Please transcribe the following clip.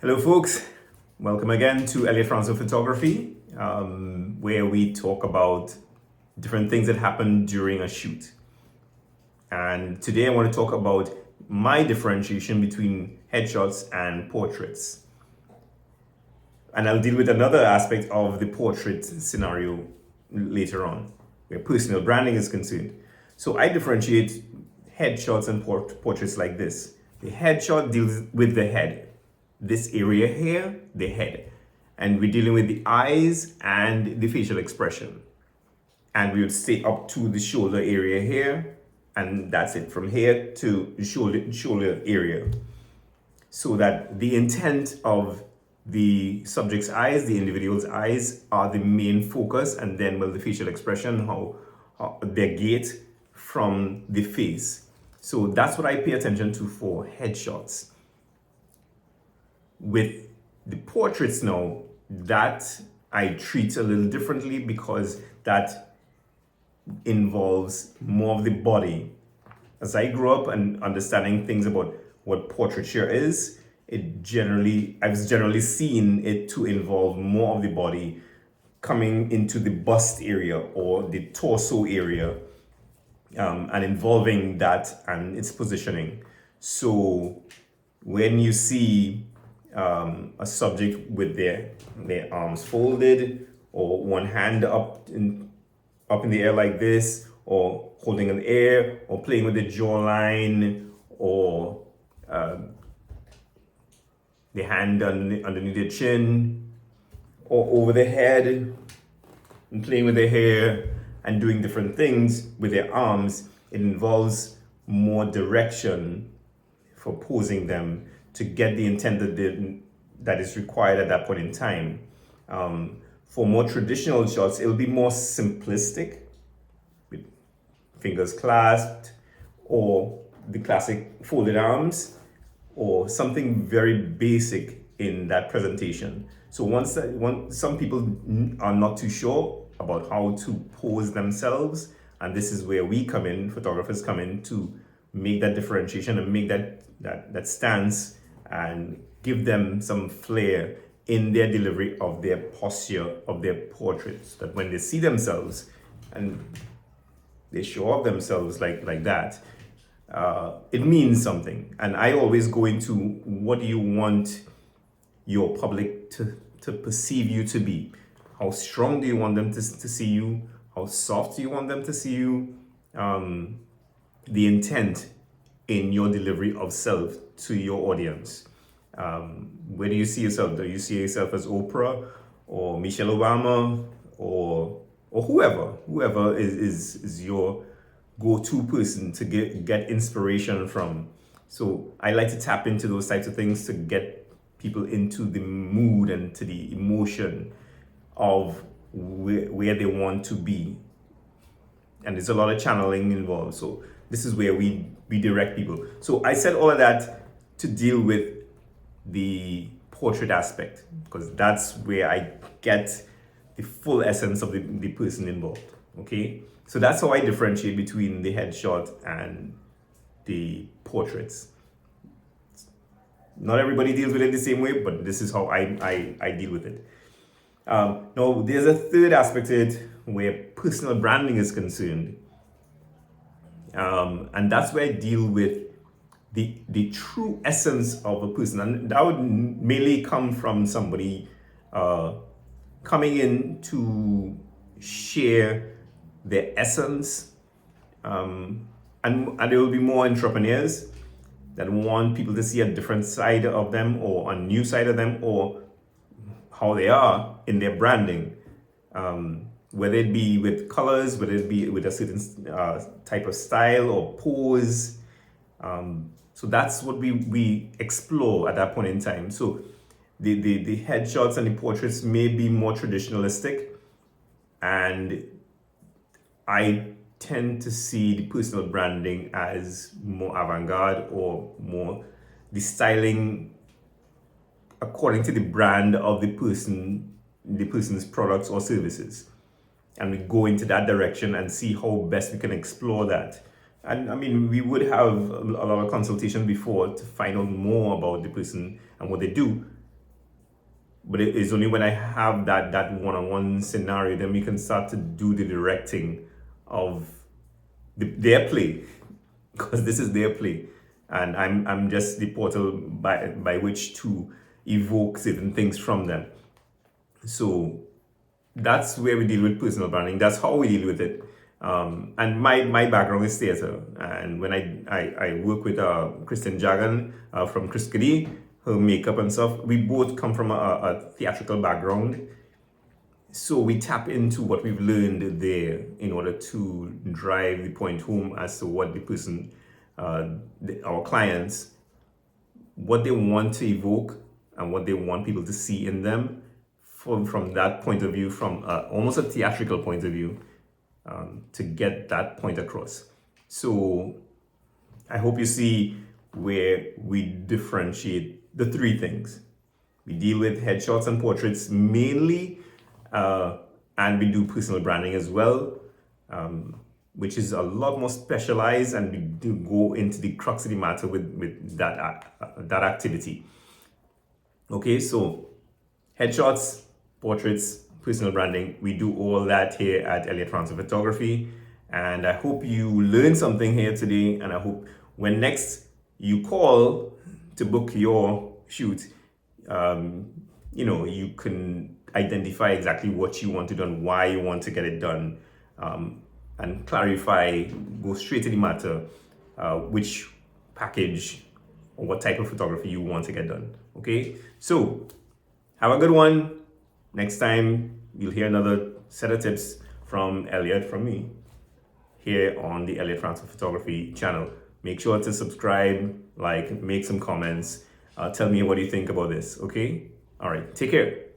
Hello, folks. Welcome again to Elliot Franco Photography, where we talk about different things that happen during a shoot. And today I want to talk about my differentiation between headshots and portraits. And I'll deal with another aspect of the portrait scenario later on, where personal branding is concerned. So I differentiate headshots and portraits like this. The headshot deals with the head. This area here, the head. And we're dealing with the eyes and the facial expression. And we would stay up to the shoulder area here, and that's it, from here to the shoulder area. So that the intent of the subject's eyes, the individual's eyes, are the main focus, and then the facial expression, how their gait from the face. So that's what I pay attention to for headshots. With the portraits now, that I treat a little differently because that involves more of the body. As I grew up and understanding things about what portraiture is, I've generally seen it to involve more of the body coming into the bust area or the torso area, and involving that and its positioning. So when you see a subject with their arms folded, or one hand up in the air like this, or holding an air, or playing with the jawline, or the hand underneath the chin, or over the head, and playing with their hair and doing different things with their arms, it involves more direction for posing them to get the intent that is required at that point in time. For more traditional shots, it'll be more simplistic, with fingers clasped, or the classic folded arms, or something very basic in that presentation. So some people are not too sure about how to pose themselves, and this is where we come in, photographers come in, to make that differentiation and make that stance and give them some flair in their delivery of their posture of their portraits, that when they see themselves and they show off themselves like that, it means something. And I always go into, what do you want your public to perceive you to be? How strong do you want them to see you? How soft do you want them to see you? The intent in your delivery of self to your audience. Where do you see yourself? Do you see yourself as Oprah or Michelle Obama or whoever is your go-to person to get inspiration from? So I like to tap into those types of things to get people into the mood and to the emotion of where they want to be. And there's a lot of channeling involved. So this is where we direct people. So I said all of that to deal with the portrait aspect, because that's where I get the full essence of the person involved. Okay, so that's how I differentiate between the headshot and the portraits. Not everybody deals with it the same way, but this is how I deal with it. Now, there's a third aspect to it where personal branding is concerned, and that's where I deal with the true essence of a person, and that would mainly come from somebody coming in to share their essence, and there will be more entrepreneurs that want people to see a different side of them, or a new side of them, or how they are in their branding, whether it be with colors, whether it be with a certain type of style or pose. So that's what we explore at that point in time. So the headshots and the portraits may be more traditionalistic, and I tend to see the personal branding as more avant-garde, or more the styling according to the brand of the person's products or services. And we go into that direction and see how best we can explore that. And I mean, we would have a lot of consultation before to find out more about the person and what they do. but it is only when I have that one-on-one scenario, then we can start to do the directing of their play, because this is their play, and I'm just the portal by which to evoke certain things from them. So that's where we deal with personal branding. That's how we deal with it. And my background is theater, and when I work with Kristen Jagan from Chris Kadi, her makeup and stuff, we both come from a theatrical background. So we tap into what we've learned there in order to drive the point home as to what the person, our clients, what they want to evoke and what they want people to see in them from that point of view, from almost a theatrical point of view, to get that point across. So I hope you see where we differentiate the three things. We deal with headshots and portraits mainly, and we do personal branding as well, which is a lot more specialized, and we do go into the crux of the matter with that activity. Okay, so headshots, portraits, personal branding, we do all that here at Elliott Transfer Photography. And I hope you learned something here today, and I hope when next you call to book your shoot, you can identify exactly what you want to do and why you want to get it done, and clarify, go straight to the matter, which package or what type of photography you want to get done. Okay, so have a good one. Next time you'll hear another set of tips from Elliott, from me, here on the Elliott Transfer Photography channel. Make sure to subscribe, like, make some comments, tell me what you think about this. Okay, all right, take care.